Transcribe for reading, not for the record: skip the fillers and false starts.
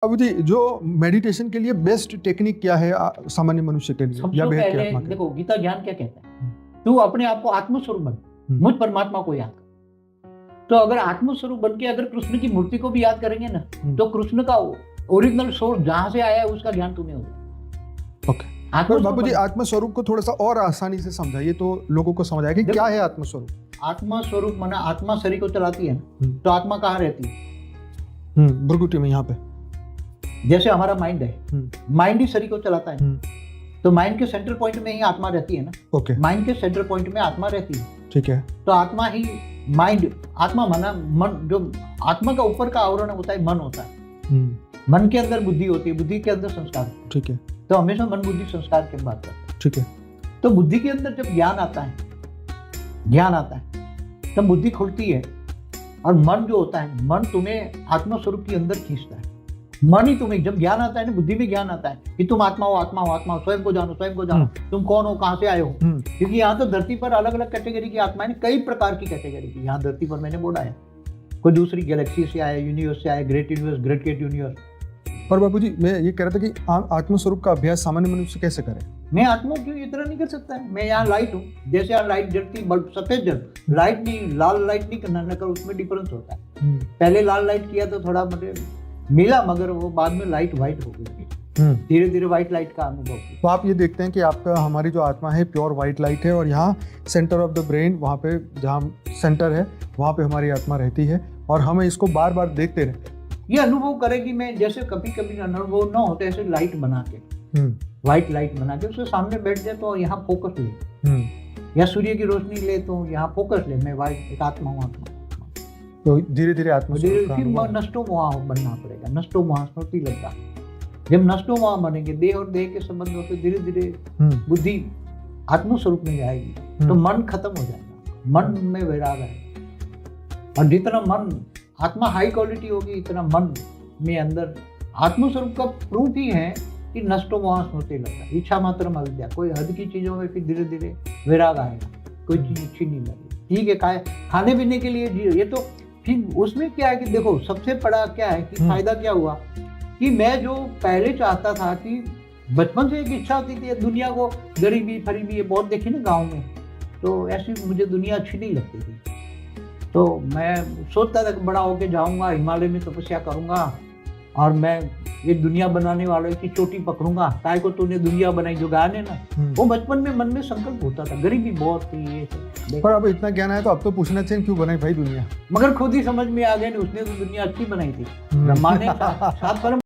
अब जी जो मेडिटेशन के लिए बेस्ट टेक्निक क्या है सामान्य मनुष्य के लिए या सबसे भेद के पहले आत्मा के लिए? देखो गीता ज्ञान क्या कहता है, तू अपने आप को आत्मस्वरूप बन, मुझ परमात्मा को याद कर। तो अगर आत्मस्वरूप बन के अगर कृष्ण की मूर्ति को भी याद करेंगे ना, तो कृष्ण का ओरिजिनल सोर्स जहां से आया है उसका ज्ञान तुम्हें हो जाएगा। ओके, पर बाबू जी आत्मस्वरूप को थोड़ा सा और आसानी से समझाइए तो लोगों को समझ आए कि क्या है आत्मस्वरूप। आत्मस्वरूप माना आत्मा शरीर को चलाती है ना, तो आत्मा कहाँ रहती है? भृगुटी में यहाँ पे। जैसे हमारा माइंड है, माइंड ही शरीर को चलाता है, तो माइंड के सेंटर पॉइंट में ही आत्मा रहती है ना। ओके, माइंड के सेंटर पॉइंट में आत्मा रहती है, ठीक है। तो आत्मा ही माइंड, आत्मा माना मन, जो आत्मा का ऊपर का आवरण होता है मन होता है। मन के अंदर बुद्धि होती है, बुद्धि के अंदर संस्कार होता है। ठीक है, तो हमेशा मन बुद्धि संस्कार की बात करते हैं। ठीक है। तो बुद्धि के अंदर जब ज्ञान आता है, तब बुद्धि खुलती है, और मन जो होता है, मन तुम्हें आत्मा स्वरूप के अंदर खींचता है। मन ही तुम्हें, जब ज्ञान आता है ना, बुद्धि में ज्ञान आता है कि तुम आत्मा हो, आत्मा हो, आत्मा हो, स्वयं को जानो, तुम कौन हो, कहाँ से आए हो। क्योंकि यहाँ तो धरती पर अलग अलग कैटेगरी की आत्माएं, कई प्रकार की कैटेगरी की यहाँ धरती पर मैंने बोला है। कोई दूसरी गैलेक्सी से आए, यूनिवर्स से आए, ग्रेट यूनिवर्स, ग्रेट यूनिवर्स। और बाबू जी मैं ये कह रहा था कि आत्मस्वरूप का अभ्यास सामान्य मनुष्य कैसे करे? मैं आत्मा क्यों इतना नहीं कर सकता है? मैं यहाँ लाइट हूँ, जैसे यहाँ लाइट जलती, बल्ब सफेद जल, लाइट नहीं, लाल लाइट नहीं करना, नकर उसमें डिफरेंस होता है। पहले लाल लाइट किया तो थोड़ा मुझे मिला, मगर वो बाद में लाइट व्हाइट हो गई, धीरे धीरे व्हाइट लाइट का अनुभव किया। तो आप ये देखते हैं कि आपका, हमारी जो आत्मा है प्योर व्हाइट लाइट है, और यहाँ सेंटर ऑफ द ब्रेन, वहाँ पे जहाँ सेंटर है वहाँ पे हमारी आत्मा रहती है, और हमें इसको बार बार देखते रहे। ये अनुभव करेगी मैं, जैसे कभी कभी अनुभव ना होता ऐसे लाइट बना के, व्हाइट लाइट बना के उसके सामने बैठ जाए तो यहाँ फोकस ले, या सूर्य की रोशनी ले तो यहाँ फोकस ले, मैं व्हाइट एक आत्मा हूँ, आत्मा। तो धीरे धीरे आत्मा फिर नष्टो वहाँ बनना पड़ेगा, नष्टो वहाँ स्मृति लगता। जब नष्टो वहाँ बनेंगे, देह और देह के संबंध होते, धीरे धीरे बुद्धि आत्मस्वरूप में जाएगी, तो मन खत्म हो जाएगा, मन में वैराग आएगा। और जितना मन आत्मा हाई क्वालिटी होगी, इतना मन में अंदर आत्मस्वरूप का प्रूफ ही है कि नष्टो वहाँ स्मृति लगता। इच्छा मात्र अविद्या, कोई हद की चीजों में फिर धीरे धीरे वैराग आएगा, कोई चीज अच्छी नहीं लगेगी। ठीक है, खाने पीने के लिए जियो, ये तो फिर उसमें क्या है कि देखो सबसे बड़ा क्या है कि फायदा क्या हुआ कि मैं जो पहले चाहता था कि बचपन से एक इच्छा होती थी दुनिया को, गरीबी फरीबी ये बहुत देखी ना गाँव में, तो ऐसी मुझे दुनिया अच्छी नहीं लगती थी। तो मैं सोचता था कि बड़ा होके जाऊंगा, हिमालय में तपस्या करूंगा, और मैं ये दुनिया बनाने वालों की चोटी पकड़ूंगा, काय को तूने दुनिया बनाई, जो गाने ना, वो बचपन में मन में संकल्प होता था। गरीबी बहुत थी ये सब, पर अब इतना ज्ञान है तो अब तो पूछना चाहिए क्यों बनाई भाई दुनिया। मगर खुद ही समझ में आ गया, उसने तो दुनिया अच्छी बनाई थी, ब्रह्मा ने सात परम